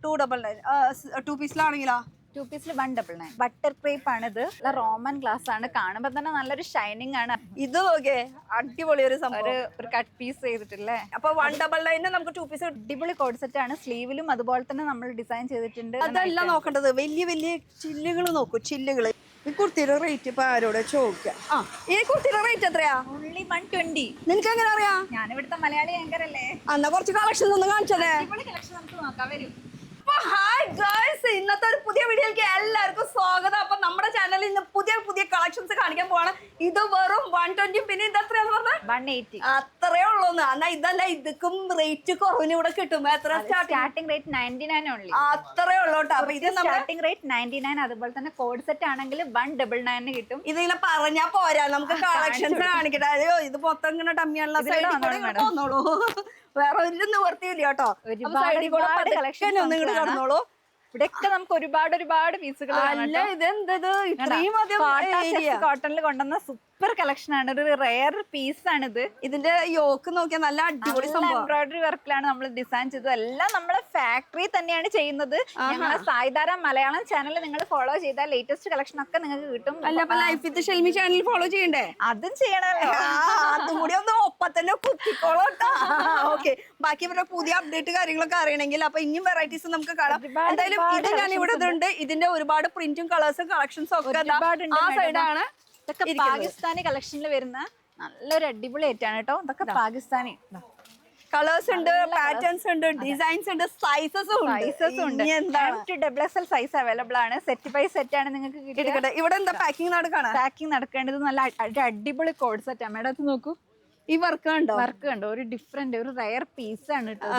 299 2 പീസിലാണെങ്കിലോ 2 പീസിൽ 199. Butter crepe ആണ് ഇത്. റോമൻ ഗ്ലാസ് ആണ്. കാണുമ്പോ തന്നെ നല്ലൊരു ഷൈനിങ് ആണ്. ഇത് നോക്കിയേ, അടിപൊളി ഒരു സംഭവം. ഒരു കട്ട് പീസ് ചെയ്തിട്ടില്ലേ. അപ്പൊ 199 നമുക്ക് 2 പീസ്. അടിപൊളി കോഡ് സെറ്റ് ആണ്. സ്ലീവിലും അതുപോലെ തന്നെ നമ്മൾ ഡിസൈൻ ചെയ്തിട്ടുണ്ട്. അതല്ല നോക്കേണ്ടത്, വലിയ വലിയ ചില്ലുകൾ നോക്കൂ, ചില്ലുകള്. ഈ കുർത്തിയുടെ റേറ്റ് ഇപ്പൊ ആരോടെ ചോദിക്കാം. ഈ കുർത്തിയുടെ റേറ്റ് എത്രയാ? ഓൺലി 120. നിനക്ക് എങ്ങനെ അറിയാ? ഞാൻ ഇവിടുത്തെ മലയാളി ആങ്കർ അല്ലേ. എന്നാ കുറച്ച് കളക്ഷൻ ഒന്ന് കാണിച്ചതേ. കളക്ഷൻ നമുക്ക് നോക്കാം, വരും. ഹായ് ഗൈസ്, ഇന്നത്തെ ഒരു പുതിയ വീഡിയോയിലേക്ക് എല്ലാവർക്കും സ്വാഗതം. അപ്പൊ നമ്മുടെ ചാനലിൽ ഇന്ന് പുതിയ പുതിയ കളക്ഷൻസ് കാണിക്കാൻ പോവാണ്. ഇത് വെറും 120, പിന്നെ ഇത് എത്രയാന്ന് പറഞ്ഞാൽ 180. അത്രേ ഉള്ളൂ. എന്നാ ഇതല്ല, ഇതും റേറ്റ് കുറവിന് ഇവിടെ കിട്ടും. എത്ര സ്റ്റാർട്ടിംഗ് റേറ്റ് 99 ഓൺലി. അത്രേ ഉള്ളൂ കേട്ടോ. അപ്പൊ ഇത് സ്റ്റാർട്ടിംഗ് റേറ്റ് 99. അതുപോലെ തന്നെ കോഡ് സെറ്റ് ആണെങ്കിൽ 199 കിട്ടും. ഇതിങ്ങനെ പറഞ്ഞാ പോരാ, നമുക്ക് കളക്ഷൻസ് കാണിക്കട്ടെ. അയ്യോ, ഇത് മൊത്തം ഇങ്ങനെ ഡമ്മിയാണല്ലോ. വന്നോളൂ, വേറെ ഒരു നിവർത്തിയില്ല കേട്ടോ. ഒരുപാട് കളക്ഷൻ ഒന്നും ഇങ്ങോട്ട് കടന്നോളൂ. ഇവിടെയൊക്കെ നമുക്ക് ഒരുപാട് പീസുകൾ. അല്ല, ഇതെന്തത് ഇത്രയും കോട്ടണിൽ കൊണ്ടുവന്ന സൂപ്പർ കളക്ഷൻ ആണ്. ഒരു റെയർ പീസ് ആണിത്. ഇതിന്റെ യോക്ക് നോക്കിയാൽ നല്ല അടിപൊളി എംബ്രോയിഡറി വർക്കിലാണ് നമ്മൾ ഡിസൈൻ ചെയ്തത്. എല്ലാം നമ്മളെ ഫാക്ടറി തന്നെയാണ് ചെയ്യുന്നത്. ഞങ്ങളെ സായിധാര മലയാളം ചാനൽ നിങ്ങൾ ഫോളോ ചെയ്താൽ ലേറ്റസ്റ്റ് കളക്ഷൻ ഒക്കെ നിങ്ങൾക്ക് കിട്ടും. അല്ല, അപ്പൊ life with Shelmy channel follow ചെയ്യണ്ടേ? അതും ചെയ്യണല്ലോ. അതും കൂടി ഒന്ന് ഒപ്പം തന്നെ കുത്തിക്കോളോ. ഓക്കെ, ബാക്കി ഇവരുടെ പുതിയ അപ്ഡേറ്റ് കാര്യങ്ങളൊക്കെ അറിയണമെങ്കിൽ അപ്പൊ ഇനിയും വെറൈറ്റീസ് നമുക്ക് കാണാം. എന്തായാലും ഇത് ഞാൻ ഇവിടെ ഉണ്ട്. ഇതിന്റെ ഒരുപാട് പ്രിന്റും കളേഴ്സും കളക്ഷൻസും ഒക്കെ ആ സൈഡാണ്. ഇതൊക്കെ പാകിസ്ഥാനി കളക്ഷനിൽ വരുന്ന നല്ലൊരു അടിപൊളി ആയിട്ടാണ് കേട്ടോ. ഇതൊക്കെ പാകിസ്ഥാനി കളേഴ്സ് ഉണ്ട്, പാറ്റേൺസ് ഉണ്ട്, ഡിസൈൻസ് ഉണ്ട്, സൈസസും ഉണ്ട്. XXL സൈസ് അവൈലബിൾ ആണ്. സെറ്റ് ബൈ സെറ്റ് ആണ് നിങ്ങൾക്ക് കിട്ടുക. ഇവിടെ എന്താ പാക്കിംഗ് നടക്കാണ്? പാക്കിംഗ് നടക്കേണ്ടത് നല്ല അടിപൊളി കോഡ് സെറ്റ് ആണ്. മേഡം, അത് നോക്കൂ. ഈ വർക്ക് കണ്ടോ? ഒരു ഡിഫറെന്റ്, ഒരു റയർ പീസ് ആണ് കേട്ടോ.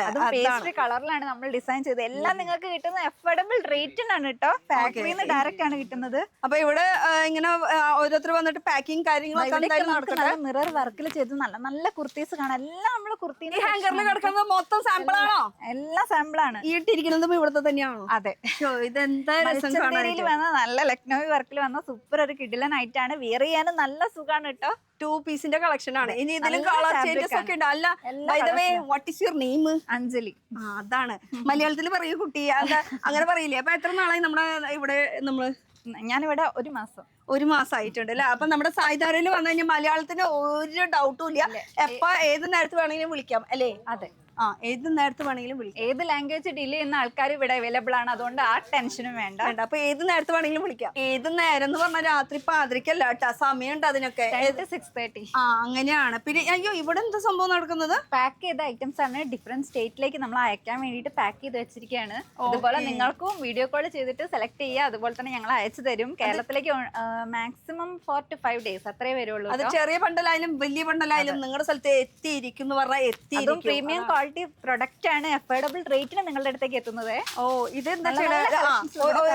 അതും പേസ്റ്ററി കളറിലാണ് നമ്മൾ ഡിസൈൻ ചെയ്തത്. എല്ലാം നിങ്ങൾക്ക് കിട്ടുന്ന അഫോർഡബിൾ റേറ്റിനാണ് കേട്ടോ. ഫാക്ടറിയിൽ നിന്ന് ഡയറക്റ്റ് ആണ് കിട്ടുന്നത്. അപ്പൊ ഇവിടെ ഇങ്ങനെ ഓരോരുത്തർ വന്നിട്ട് പാക്കിംഗ് കാര്യങ്ങളൊക്കെ മിറർ വർക്കിൽ ചെയ്ത് നല്ല നല്ല കുർത്തീസ് കാണാം. എല്ലാം നമ്മള് കുർത്തി ഹാങ്കറിൽ കിടക്കുന്നത് മൊത്തം സാമ്പിൾ ആണോ? എല്ലാം സാമ്പിൾ ആണ്. ഈ ഇട്ടിരിക്കുന്നതും ഇവിടുത്തെ തന്നെയാണോ? അതെ. ഇതെന്താ വന്ന നല്ല ലക്നൌവി വർക്കിൽ വന്ന സൂപ്പർ ഒരു കിടിലൻ ആയിട്ടാണ്. വെയർ ചെയ്യാനും നല്ല സുഖമാണ് കേട്ടോ. 2 പീസിന്റെ കളക്ഷൻ ആണ്. ഇനി ഇതിലും കളർ ചേഞ്ചസ് ഒക്കെ ഉണ്ട്. അല്ല, by the way, what is your name? Anjali. അതാണ് മലയാളത്തിൽ പറയൂ കുട്ടി. അങ്ങനെ പറയില്ലേ? അപ്പൊ എത്ര നാളായി നമ്മുടെ ഇവിടെ? ഞാനിവിടെ 1 മാസം ആയിട്ടുണ്ട് അല്ലെ. അപ്പൊ നമ്മുടെ സായിധാരയിൽ വന്നു കഴിഞ്ഞാൽ മലയാളത്തിന് ഒരു ഡൗട്ടും ഇല്ല. എപ്പ ഏത് നേരത്ത് വേണമെങ്കിലും വിളിക്കാം അല്ലേ? അതെ, ഏത് നേരത്ത് വേണമെങ്കിലും വിളിക്കാം. ഏത് ലാംഗ്വേജ് ഡീൽ ചെയ്യുന്ന ആൾക്കാർ ഇവിടെ അവൈലബിൾ ആണ്. അതുകൊണ്ട് ആ ടെൻഷനും വേണ്ട. അപ്പൊ ഏത് നേരത്ത് വേണമെങ്കിലും വിളിക്കാം. ഏത് നേരം എന്ന് പറഞ്ഞാൽ രാത്രി പാതിരിക്കല്ല കേട്ടോ, സമയമുണ്ട് അതിനൊക്കെ. 6:30. അങ്ങനെയാണ്. പിന്നെ അയ്യോ, ഇവിടെ എന്താ സംഭവം നടക്കുന്നത്? പാക്ക് ചെയ്ത ഐറ്റംസ് ആണ്. ഡിഫറെന്റ് സ്റ്റേറ്റിലേക്ക് നമ്മൾ അയക്കാൻ വേണ്ടിയിട്ട് പാക്ക് ചെയ്ത് വെച്ചിരിക്കുകയാണ്. അതുപോലെ നിങ്ങൾക്കും വീഡിയോ കോൾ ചെയ്തിട്ട് സെലക്ട് ചെയ്യുക. അതുപോലെ തന്നെ ഞങ്ങൾ അയച്ചു തരും. കേരളത്തിലേക്ക് മാക്സിമം 4 to 5 days അത്രേ വരുള്ളൂ. അത് ചെറിയ ബണ്ടലായാലും വലിയ ബണ്ടലായാലും നിങ്ങളുടെ സ്ഥലത്ത് എത്തിയിരിക്കും എന്ന് പറഞ്ഞാൽ എത്തിയിരിക്കും. പ്രീമിയം പ്രൊഡക്റ്റ് ആണ്. അഫോർഡബിൾ റേറ്റിന് നിങ്ങളുടെ അടുത്തേക്ക് എത്തുന്നത്. ഇതെന്താ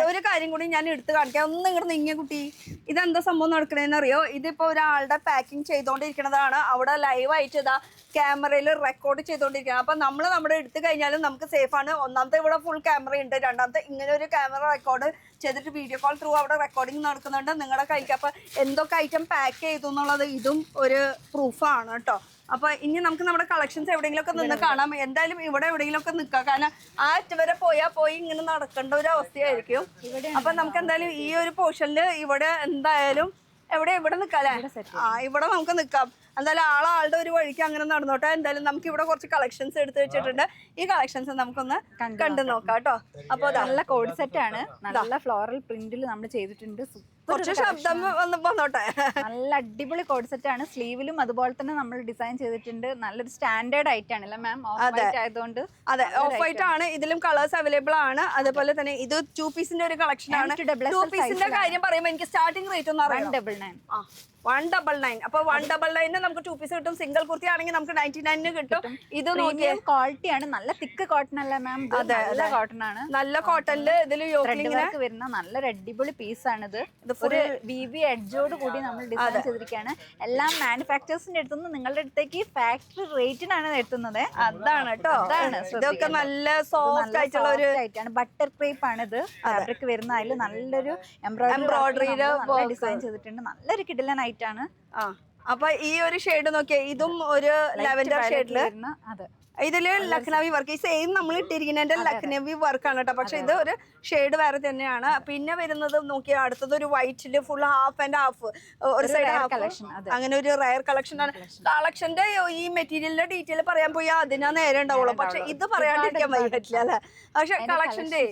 ഒരു കാര്യം കൂടി ഞാൻ എടുത്ത് കാണിക്കാം. ഒന്ന് ഇങ്ങോട്ട് നീങ്ങിയ കുട്ടി, ഇതെന്താ സംഭവം നടക്കണേന്ന് അറിയോ? ഇതിപ്പോ ഒരാളുടെ പാക്കിംഗ് ചെയ്തോണ്ടിരിക്കുന്നതാണ്. അവിടെ ലൈവ് ആയിട്ട് ഇതാ ക്യാമറയിൽ റെക്കോർഡ് ചെയ്തോണ്ടിരിക്കുകയാണ്. അപ്പൊ നമ്മൾ നമ്മുടെ എടുത്തു കഴിഞ്ഞാലും നമുക്ക് സേഫ് ആണ്. ഒന്നാമത്തെ ഇവിടെ ഫുൾ ക്യാമറ ഉണ്ട്. രണ്ടാമത്തെ ഇങ്ങനെ ഒരു ക്യാമറ റെക്കോർഡ് ചെയ്തിട്ട് വീഡിയോ കോൾ ത്രൂ അവിടെ റെക്കോർഡിങ് നടക്കുന്നുണ്ട്. നിങ്ങളുടെ കൈക്ക് അപ്പൊ എന്തൊക്കെ ഐറ്റം പാക്ക് ചെയ്തു എന്നുള്ളത് ഇതും ഒരു പ്രൂഫാണ് കേട്ടോ. അപ്പൊ ഇനി നമുക്ക് നമ്മുടെ കളക്ഷൻസ് എവിടെയെങ്കിലും ഒക്കെ നിന്ന് കാണാം. എന്തായാലും ഇവിടെ എവിടെയെങ്കിലും ഒക്കെ നിൽക്കാം. കാരണം ആ അറ്റ വരെ പോയി ഇങ്ങനെ നടക്കേണ്ട ഒരു അവസ്ഥയായിരിക്കും. അപ്പൊ നമുക്ക് എന്തായാലും ഈ ഒരു പോർഷനിൽ ഇവിടെ എന്തായാലും ഇവിടെ നിൽക്കാല്ലേ? ഇവിടെ നമുക്ക് നിൽക്കാം. എന്തായാലും ആളുടെ ഒരു വഴിക്ക് അങ്ങനെ നടന്നോട്ടെ. എന്തായാലും നമുക്ക് ഇവിടെ കുറച്ച് കളക്ഷൻസ് എടുത്ത് വെച്ചിട്ടുണ്ട്. ഈ കളക്ഷൻസ് നമുക്കൊന്ന് കണ്ടു നോക്കാം കേട്ടോ. അപ്പൊ നല്ല കോഡ് സെറ്റ് ആണ്. നല്ല ഫ്ലോറൽ പ്രിന്റിൽ നമ്മൾ ചെയ്തിട്ടുണ്ട്. കുറച്ച് ശബ്ദം വന്നോട്ടെ. നല്ല അടിപൊളി കോഡ് സെറ്റ് ആണ്. സ്ലീവിലും അതുപോലെ തന്നെ നമ്മൾ ഡിസൈൻ ചെയ്തിട്ടുണ്ട്. നല്ലൊരു സ്റ്റാൻഡേർഡ് ആയിട്ടാണല്ലേ മാം? ആയതുകൊണ്ട് അതെ, ഓഫ് വൈറ്റ് ആണ്. ഇതിലും കളേഴ്സ് അവൈലബിൾ ആണ്. അതുപോലെ തന്നെ ഇത് 2 പീസിന്റെ ഒരു കളക്ഷൻ ആണ്. 2 പീസിന്റെ കാര്യം പറയുമ്പോൾ എനിക്ക് സ്റ്റാർട്ടിംഗ് റേറ്റ് ഒന്ന് 199. 199. അപ്പൊ 199 നമുക്ക് 2 പീസ് കിട്ടും. സിംഗിൾ കുർത്തി ആണെങ്കിൽ നമുക്ക് 99 കിട്ടും. ഇത് നോക്കിയാൽ ക്വാളിറ്റി ആണ്. നല്ല തിക്ക് കോട്ടൺ അല്ല മാം? നല്ല കോട്ടൺ ആണ്. നല്ല കോട്ടണില് ഇതിൽ വരുന്ന നല്ലൊരു അടിപൊളി പീസ് ആണിത്. ഒരു VV എഡ്ജോട് കൂടി നമ്മൾ ഡിസൈൻ ചെയ്തിരിക്കുകയാണ്. എല്ലാം മാനുഫാക്ചേഴ്സിന്റെ അടുത്തുനിന്ന് നിങ്ങളുടെ അടുത്തേക്ക് ഫാക്ടറി റേറ്റിനാണ് എത്തുന്നത്. അതാണ് കേട്ടോ. ഇതൊക്കെ നല്ല സോഫ്റ്റ് ആയിട്ടുള്ള ഒരു ബട്ടർ ക്രേപ്പ് ആണ് ഇത്. ഫാബ്രിക് വരുന്ന അതിൽ നല്ലൊരു എംബ്രോയിഡറിയില് ഡിസൈൻ ചെയ്തിട്ടുണ്ട്. നല്ലൊരു കിടിലൻ ആയിട്ടാണ്. അപ്പൊ ഈ ഒരു ഷെയ്ഡ് നോക്കിയാ ഇതും ഒരു ലാവെൻഡർ ഷെയ്ഡില്. അതെ, ഇതില് ലക്നവി വർക്ക്, ഈ സെയിം നമ്മൾ ഇട്ടിരിക്കുന്നതിന്റെ ലക്നവി വർക്കാണ് കേട്ടോ. പക്ഷെ ഇത് ഒരു ഷെയ്ഡ് വേറെ തന്നെയാണ്. പിന്നെ വരുന്നത് നോക്കിയാൽ അടുത്തത് ഒരു വൈറ്റില് ഫുൾ ഹാഫ് ആൻഡ് ഹാഫ്, ഒരു സൈഡ് ഹാഫ്, അങ്ങനെ ഒരു റയർ കളക്ഷൻ ആണ്. കളക്ഷന്റെ ഈ മെറ്റീരിയലിന്റെ ഡീറ്റെയിൽ പറയാൻ പോയി അതിനാ നേരെ ഉണ്ടാവുള്ളൂ. പക്ഷെ ഇത് പറയാണ്ടിരിക്കാൻ പറ്റില്ല അല്ലെ. പക്ഷെ കളക്ഷന്റെ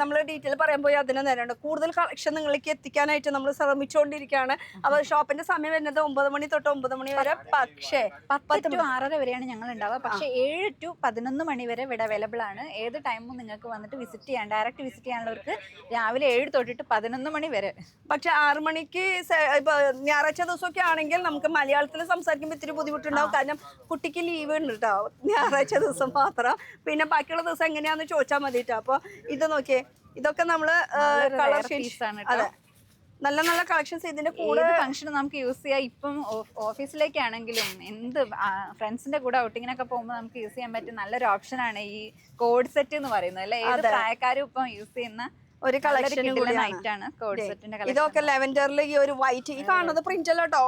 നമ്മൾ ഡീറ്റെയിൽ പറയാൻ പോയി അതിന് നേരെ ഉണ്ട്. കൂടുതൽ കളക്ഷൻ നിങ്ങളിലേക്ക് എത്തിക്കാനായിട്ട് നമ്മൾ ശ്രമിച്ചുകൊണ്ടിരിക്കുകയാണ്. അപ്പൊ ഷോപ്പിന്റെ സമയം വരുന്നത് 9 മണി തൊട്ട് 9 മണി വരെ. പക്ഷേ 10 to 6:30 വരെയാണ് ഞങ്ങൾ ഉണ്ടാവുക. പക്ഷേ 7 to 11 മണി വരെ ഇവിടെ അവൈലബിൾ ആണ്. ഏത് ടൈമും നിങ്ങൾക്ക് വന്നിട്ട് വിസിറ്റ് ചെയ്യാം. ഡയറക്റ്റ് വിസിറ്റ് ചെയ്യാനുള്ളവർക്ക് രാവിലെ 7 തൊട്ടിട്ട് 11 മണി വരെ. പക്ഷെ 6 മണിക്ക് ഇപ്പൊ ഞായറാഴ്ച ദിവസമൊക്കെ ആണെങ്കിൽ നമുക്ക് മലയാളത്തിൽ സംസാരിക്കുമ്പോൾ ഇത്തിരി ബുദ്ധിമുട്ടുണ്ടാവും. കാരണം കുട്ടിക്ക് ലീവ് ഉണ്ട് കേട്ടോ, ഞായറാഴ്ച ദിവസം മാത്രം. പിന്നെ ബാക്കിയുള്ള ദിവസം എങ്ങനെയാന്ന് ചോദിച്ചാൽ മതി കേട്ടോ. അപ്പൊ ഇത് നോക്കിയേ, ഇതൊക്കെ നമ്മള് കളർ ഷീറ്റ്സ് ആണ്. അതെ, നല്ല നല്ല കളക്ഷൻസ് ഇതിന്റെ കൂടെ ഫംഗ്ഷന് നമുക്ക് യൂസ് ചെയ്യാം. ഇപ്പം ഓഫീസിലേക്കാണെങ്കിലും എന്ത് ഫ്രണ്ട്സിന്റെ കൂടെ ഔട്ടിങ്ങിനൊക്കെ പോകുമ്പോൾ നമുക്ക് യൂസ് ചെയ്യാൻ പറ്റിയ നല്ലൊരു ഓപ്ഷനാണ് ഈ കോഡ് സെറ്റ് എന്ന് പറയുന്നത് അല്ലെ. ഏത് പ്രായക്കാരും ഇപ്പം യൂസ് ചെയ്യുന്ന ഒരു കളക്ഷൻ ആണ് കോഡ് സെറ്റിന്റെ കളക്ഷൻ. ഇതൊക്കെ ലെവൻഡറിൽ ഈ ഒരു വൈറ്റ്, ഈ കാണുന്നത് പ്രിന്റ് അല്ലോ,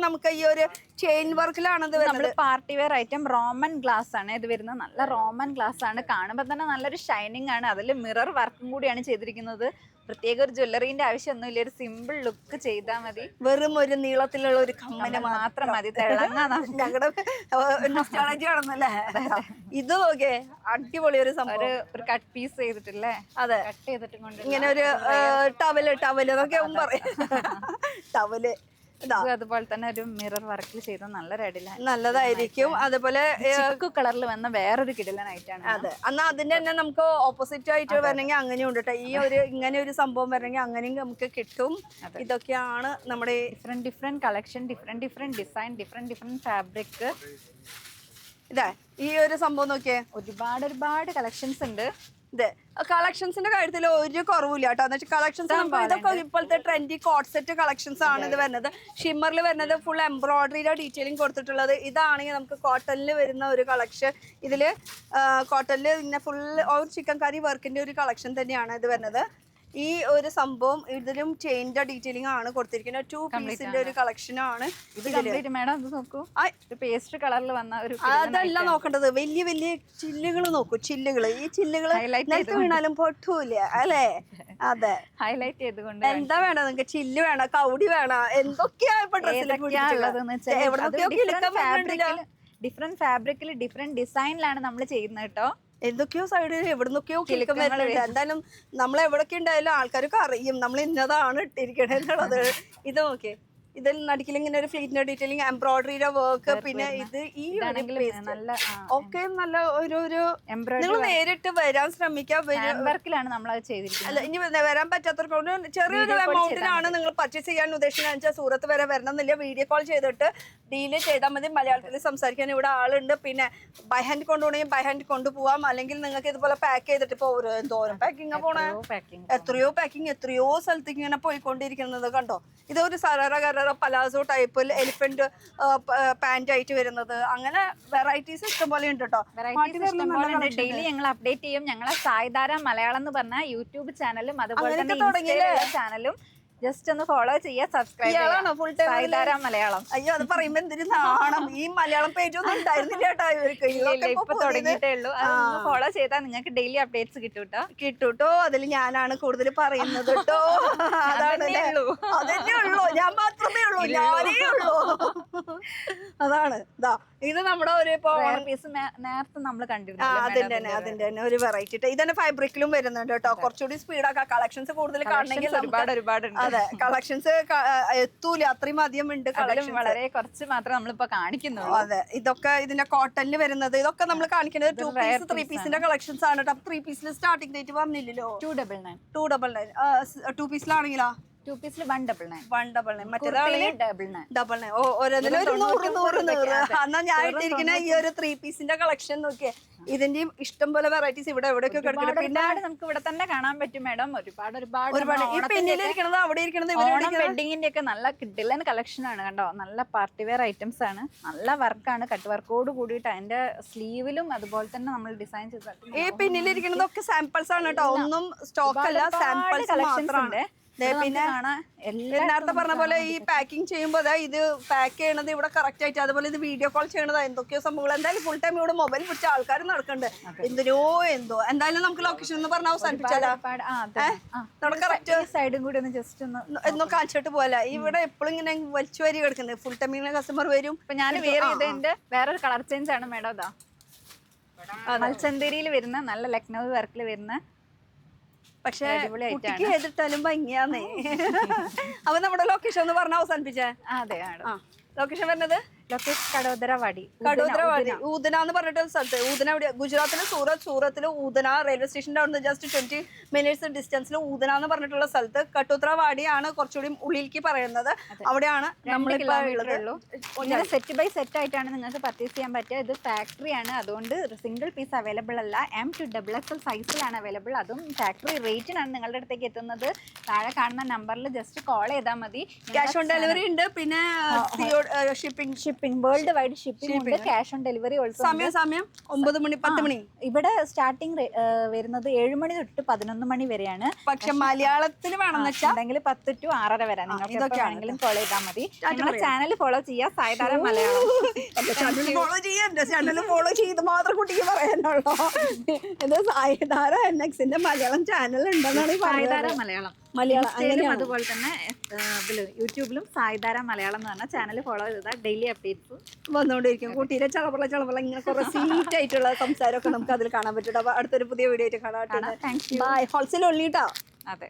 നമുക്ക് ഈ ഒരു ചെയിൻ വർക്കിലാണ് നമ്മൾ party where item. Roman glass ആണ് ഇത് വരുന്നത്. നല്ല റോമൻ ഗ്ലാസ് ആണ്, കാണുമ്പോൾ തന്നെ നല്ലൊരു ഷൈനിങ് ആണ്. അതിൽ മിറർ വർക്കും കൂടിയാണ് ചെയ്തിരിക്കുന്നത്. പ്രത്യേക ഒരു ജ്വല്ലറിന്റെ ആവശ്യമൊന്നുമില്ല, ഒരു സിമ്പിൾ ലുക്ക് ചെയ്താൽ മതി. വെറും ഒരു നീളത്തിലുള്ള ഒരു കമ്മല് മാത്രം മതി തിളങ്ങാൻ. ഞങ്ങളുടെ നൊസ്റ്റാളജി ആണെന്നല്ലേ ഇത് നോക്കേ, അടിപൊളി ഒരു സംഭവം. ഒരു കട്ട് പീസ് ചെയ്തിട്ടില്ലേ? അതെ, കട്ട് ചെയ്തിട്ട് കൊണ്ട് ഇങ്ങനെ ഒരു ടവല് എന്നൊക്കെ പറയാം. ടവല് അതുപോലെ തന്നെ ഒരു മിറർ വർക്കിൽ ചെയ്ത നല്ല നല്ലതായിരിക്കും. അതുപോലെ കളറിൽ വന്ന വേറൊരു കിടലനായിട്ടാണ്. അതെ, എന്നാ അതിന്റെ തന്നെ നമുക്ക് ഓപ്പോസിറ്റ് ആയിട്ട് വരണമെങ്കിൽ അങ്ങനെയും ഉണ്ട് കേട്ടോ. ഈ ഒരു ഇങ്ങനെ ഒരു സംഭവം വരണമെങ്കിൽ അങ്ങനെയും നമുക്ക് കിട്ടും. ഇതൊക്കെയാണ് നമ്മുടെ different collection, different design, different fabric. ഇതാ ഈ ഒരു സംഭവം നോക്കിയേ, ഒരുപാട് കളക്ഷൻസ് ഉണ്ട്. ഇതെ കളക്ഷൻസിന്റെ കാര്യത്തിൽ ഒരു കുറവില്ല കേട്ടോ. എന്ന് വെച്ചാൽ കളക്ഷൻസ് ഇതൊക്കെ ഇപ്പോഴത്തെ ട്രെൻഡി കോട്ട് സെറ്റ് കളക്ഷൻസ് ആണ് ഇത് വരുന്നത്. ഷിമ്മറിൽ വരുന്നത് ഫുൾ എംബ്രോയിഡറിയുടെ ഡീറ്റെയിലിംഗ് കൊടുത്തിട്ടുള്ളത്. ഇതാണെങ്കിൽ നമുക്ക് കോട്ടണിൽ വരുന്ന ഒരു കളക്ഷൻ. ഇതില് കോട്ടണിൽ പിന്നെ ഫുൾ ഒരു ചിക്കൻ കറി വർക്കിന്റെ ഒരു കളക്ഷൻ തന്നെയാണ് ഇത് വരുന്നത്. ഈ ഒരു സംഭവം ഇതിലും ചെയിൻ്റെ ഡീറ്റെയിലിംഗ് ആണ് കൊടുത്തിരിക്കുന്നത്. 2 പീസിന്റെ ഒരു കളക്ഷൻ ആണ്. പേസ്റ്റ് കളറിൽ വന്ന ഒരു അതല്ല നോക്കേണ്ടത്, വലിയ വലിയ ചില്ലുകൾ നോക്കൂ. ചില്ലുകള്, ഈ ചില്ലുകള് നിലത്ത് വീണാലും പൊട്ടൂല അല്ലേ? അതെ, ഹൈലൈറ്റ് ചെയ്തുകൊണ്ട്. എന്താ വേണം നിങ്ങൾക്ക്? ചില്ല് വേണം, കൗടി വേണം, എന്തൊക്കെയാ ഇപ്പൊ ഡിഫറെന്റ് ഫാബ്രിക്കിൽ ഡിഫറെന്റ് ഡിസൈനിലാണ് നമ്മൾ ചെയ്യുന്നത് കേട്ടോ. എന്തൊക്കെയോ സൈഡിൽ എവിടുന്നൊക്കെയോ കിലുക്കം വരുന്നുണ്ട്. എന്തായാലും നമ്മൾ എവിടൊക്കെ ഉണ്ടായാലും ആൾക്കാരൊക്കെ അറിയും നമ്മൾ ഇന്നതാണ് ഇട്ടിരിക്കണേ എന്നുള്ളത്. ഇത് നോക്കിയേ, ഇതിൽ നടുക്കിൽ ഇങ്ങനെ ഒരു ഫ്ലീറ്റിന്റെ ഡീറ്റെയിലിംഗ്, എംബ്രോയിഡറിയുടെ വർക്ക്, പിന്നെ ഇത് ഈ ഒക്കെ നല്ല ഒരു നിങ്ങൾ നേരിട്ട് വരാൻ ശ്രമിക്കാം. അല്ല, ഇനി വരാൻ പറ്റാത്തവർക്ക് ചെറിയൊരു എമൗണ്ടിനാണ് നിങ്ങൾ പർച്ചേസ് ചെയ്യാൻ ഉദ്ദേശിക്കുന്നത് വെച്ചാൽ സൂറത്ത് വരെ വരണം എന്നില്ല. വീഡിയോ കോൾ ചെയ്തിട്ട് ഡീല് ചെയ്താൽ മതി. മലയാളത്തിൽ സംസാരിക്കാൻ ഇവിടെ ആളുണ്ട്. പിന്നെ ബൈ ഹാൻഡ് കൊണ്ടുപോകണമെങ്കിൽ ബൈ ഹാൻഡ് കൊണ്ടുപോകാം. അല്ലെങ്കിൽ നിങ്ങൾക്ക് ഇതുപോലെ പാക്ക് ചെയ്തിട്ട് ഇപ്പൊ എന്തോരം പാക്കിംഗ് പോണേ, എത്രയോ പാക്കിംഗ് എത്രയോ സ്ഥലത്തേക്ക് ഇങ്ങനെ പോയിക്കൊണ്ടിരിക്കുന്നത് കണ്ടോ. ഇതൊരു സറ പലാസോ ടൈപ്പിൽ എലിഫന്റ് പാന്റ് ആയിട്ട് വരുന്നത്. അങ്ങനെ വെറൈറ്റീസ് ഇഷ്ടംപോലെ ഉണ്ട് കേട്ടോ. ഡെയിലി ഞങ്ങൾ അപ്ഡേറ്റ് ചെയ്യും. ഞങ്ങളെ സായിധാര മലയാളം എന്ന് പറഞ്ഞ യൂട്യൂബ് ചാനലും അതുപോലെ തന്നെ ചാനലും ജസ്റ്റ് ഒന്ന് ഫോളോ ചെയ്യുക, സബ്സ്ക്രൈബ് ചെയ്യാം. മലയാളം. അയ്യോ, അത് പറയുമ്പോ എന്തിനു നാണം. ഈ മലയാളം പേജ് ഒന്നും ഉണ്ടായിരുന്നില്ല കേട്ടോ ഇവർക്ക്. ഇപ്പൊ തുടങ്ങിയിട്ടേ ഉള്ളൂ. അതൊന്ന് ഫോളോ ചെയ്താൽ നിങ്ങൾക്ക് ഡെയിലി അപ്ഡേറ്റ്സ് കിട്ടൂട്ടോ. അതിൽ ഞാനാണ് കൂടുതൽ പറയുന്നത് കേട്ടോ. അതന്നെ ഉള്ളൂ, ഞാൻ മാത്രമേ ഉള്ളൂ, ഞാനേ ഉള്ളൂ. അതാണ് ഇത് നമ്മുടെ ഒരു പീസ് നേരത്തെ നമ്മൾ കണ്ടിരുന്നു. അതിന്റെ തന്നെ ഒരു വെറൈറ്റി. ഇതന്നെ ഫാബ്രിക്കിലും വരുന്നുണ്ട് കേട്ടോ. കുറച്ചുകൂടി സ്പീഡാക്കാം. കളക്ഷൻസ് കൂടുതൽ കാണണമെങ്കിൽ ഒരുപാട് അതെ, കളക്ഷൻസ് എത്തൂല, അത്രയും അധികം ഉണ്ട്. കളക്ഷൻ വളരെ കുറച്ച് മാത്രമേ നമ്മളിപ്പോ കാണിക്കുന്നുള്ളൂ. അതെ, ഇതൊക്കെ ഇതിന്റെ കോട്ടണിൽ വരുന്നത്, ഇതൊക്കെ നമ്മൾ കാണിക്കുന്നത് 2 പീസ് 3 പീസിന്റെ കളക്ഷൻസ് ആണ് കേട്ടോ. 3 പീസിൽ സ്റ്റാർട്ടിംഗ് റേറ്റ് പറഞ്ഞില്ലല്ലോ, 299. 2 പീസിലാണെങ്കിലോ 2 പീസിൽ 199. മറ്റേതാണെങ്കിൽ 999. ഓരോന്നിലും 100. എന്നാ ഞാൻ ഇട്ടിരിക്കുന്ന ഈ ഒരു 3 പീസിന്റെ കളക്ഷൻ നോക്കിയേ. ഇതിന്റെയും ഇഷ്ടം പോലെ വെറൈറ്റീസ് ഇവിടെ എവിടെയൊക്കെ കിടക്കുന്നത്. പിന്നെ നമുക്ക് ഇവിടെ തന്നെ കാണാൻ പറ്റും മാഡം. ഒരുപാട് ഈ പിന്നിലിരിക്കണത് അവിടെ ഇരിക്കണത് വെഡിങ്ങിന്റെ ഒക്കെ നല്ല കിഡിലൻ കളക്ഷൻ ആണ് കണ്ടോ. നല്ല പാർട്ടി വെയർ ഐറ്റംസ് ആണ്. നല്ല വർക്കാണ്, കട്ട് വർക്കോട് കൂടിയിട്ട് അതിന്റെ സ്ലീവിലും അതുപോലെ തന്നെ നമ്മൾ ഡിസൈൻ ചെയ്തിട്ടുണ്ട്. ഈ പിന്നിലിരിക്കണതൊക്കെ സാമ്പിൾസ് ആണ് കേട്ടോ, ഒന്നും സ്റ്റോക്ക് അല്ല, സാമ്പിൾസ് മാത്രമാണ്. പിന്നെ നേരത്തെ പറഞ്ഞ പോലെ ഈ പാക്കിംഗ് ചെയ്യുമ്പോൾ അതാ ഇത് പാക്ക് ചെയ്യണത് ഇവിടെ കറക്റ്റ് ആയിട്ട്, അതുപോലെ ഇത് വീഡിയോ കോൾ ചെയ്യണത് എന്തൊക്കെയോ സംഭവങ്ങൾ. എന്തായാലും ഫുൾ ടൈം ഇവിടെ മൊബൈൽ പിടിച്ച ആൾക്കാർ നടക്കുന്നുണ്ട്. എന്തിനോ എന്തോ. എന്തായാലും നമുക്ക് ലൊക്കേഷൻ എന്ന് പറഞ്ഞാൽ അവസാനിപ്പിച്ചാലോ? നമ്മുടെ കറക്റ്റ് സൈഡും കൂടി ഒന്ന് ജസ്റ്റ് ഒന്നും കാണിച്ചിട്ട് പോലെ. ഇവിടെ എപ്പോഴും ഇങ്ങനെ വലിച്ചു വരി കിടക്കുന്നത്. ഫുൾ ടൈം ഇങ്ങനെ കസ്റ്റമർ വരും. ഇപ്പൊ ഞാൻ വേറെ ചെയ്തതിന്റെ വേറൊരു കളർ ചേഞ്ച് ആണ് മേഡം. ഇതാ മൽച്ചന്തേരിയിൽ വരുന്ന നല്ല ലക്നൗ വർക്കിൽ വരുന്ന, പക്ഷെ കുട്ടിക്ക് ഏതിട്ടാലും ഭംഗിയാന്നേ. അപ്പൊ നമ്മുടെ ലൊക്കേഷൻ ഒന്ന് പറഞ്ഞ അവസാനിപ്പിച്ചേ. അതെ ലൊക്കേഷൻ വരുന്നത് ലൊക്കേഷൻ കടോദരവാടി. ഊദന എന്ന് പറഞ്ഞിട്ട് സ്ഥലത്ത്. ഊദന എവിടെ? ഗുജറാത്തിലെ സൂറത്തില് ഊദന റെയിൽവേ സ്റ്റേഷൻ്റെ അവിടെ നിന്ന് ജസ്റ്റ് 20 minutes ഡിസ്റ്റൻസിൽ ഊദന എന്ന് പറഞ്ഞിട്ടുള്ള സ്ഥലത്ത്. കട്ടോദ്രവാടിയാണ് കുറച്ചുകൂടി ഉള്ളിലേക്ക് പറയുന്നത്. അവിടെയാണ് നമ്മളിപ്പോ ഉള്ളത്. സെറ്റ് ബൈ സെറ്റ് ആയിട്ടാണ് നിങ്ങൾക്ക് പർച്ചേസ് ചെയ്യാൻ പറ്റുക. ഇത് ഫാക്ടറി ആണ്, അതുകൊണ്ട് സിംഗിൾ പീസ് അവൈലബിൾ അല്ല. M to XXL സൈസിലാണ് അവൈലബിൾ. അതും ഫാക്ടറി റേറ്റിനാണ് നിങ്ങളുടെ അടുത്തേക്ക് എത്തുന്നത്. താഴെ കാണുന്ന നമ്പറിൽ ജസ്റ്റ് കോൾ ചെയ്താൽ മതി. ക്യാഷ് ഓൺ ഡെലിവറി ഉണ്ട്. പിന്നെ ഷിപ്പിംഗ് വേൾഡ് വൈഡ് ഷിപ്പിംഗ് ഉണ്ട്. Cash on delivery also. സമയം 9 മണി 10 മണി. ഇവിടെ സ്റ്റാർട്ടിംഗ് വരുന്നത് 7 മണി തൊട്ട് 11 മണി വരെയാണ്. പക്ഷെ മലയാളത്തിൽ വേണമെന്ന് വെച്ചാൽ 10 to 6:30 വരെ നിങ്ങൾക്ക് എപ്പോഴാണെങ്കിലും കോൾ ചെയ്താൽ മതി. ഞങ്ങളുടെ ചാനൽ ഫോളോ ചെയ്യുക, സായിധാര മലയാളം. ചാനൽ ഫോളോ ചെയ്ത് മാത്രം കുട്ടിക്ക് പറയാനുള്ളൂ. ഇത് സായിധാര NXന്റെ മലയാളം ചാനൽ ഉണ്ടെന്നാണ് സായിധാര മലയാളം. അതുപോലെ തന്നെ യൂട്യൂബിലും സായിധാര മലയാളം എന്ന് പറഞ്ഞ ചാനൽ ഫോളോ ചെയ്താൽ ഡെയിലി അപ്ഡേറ്റ്സ് വന്നുകൊണ്ടിരിക്കും. കുട്ടീരെ ചളപ്പള ഇങ്ങനെ കുറെ സ്വീറ്റ് ആയിട്ടുള്ള സംസാരമൊക്കെ നമുക്ക് അതിൽ കാണാൻ പറ്റും. അപ്പൊ അടുത്തൊരു പുതിയ വീഡിയോ ആയിട്ട് കാണാം. ബൈ. ഹോൾസെയിൽ ഉള്ളിട്ടാ. അതെ.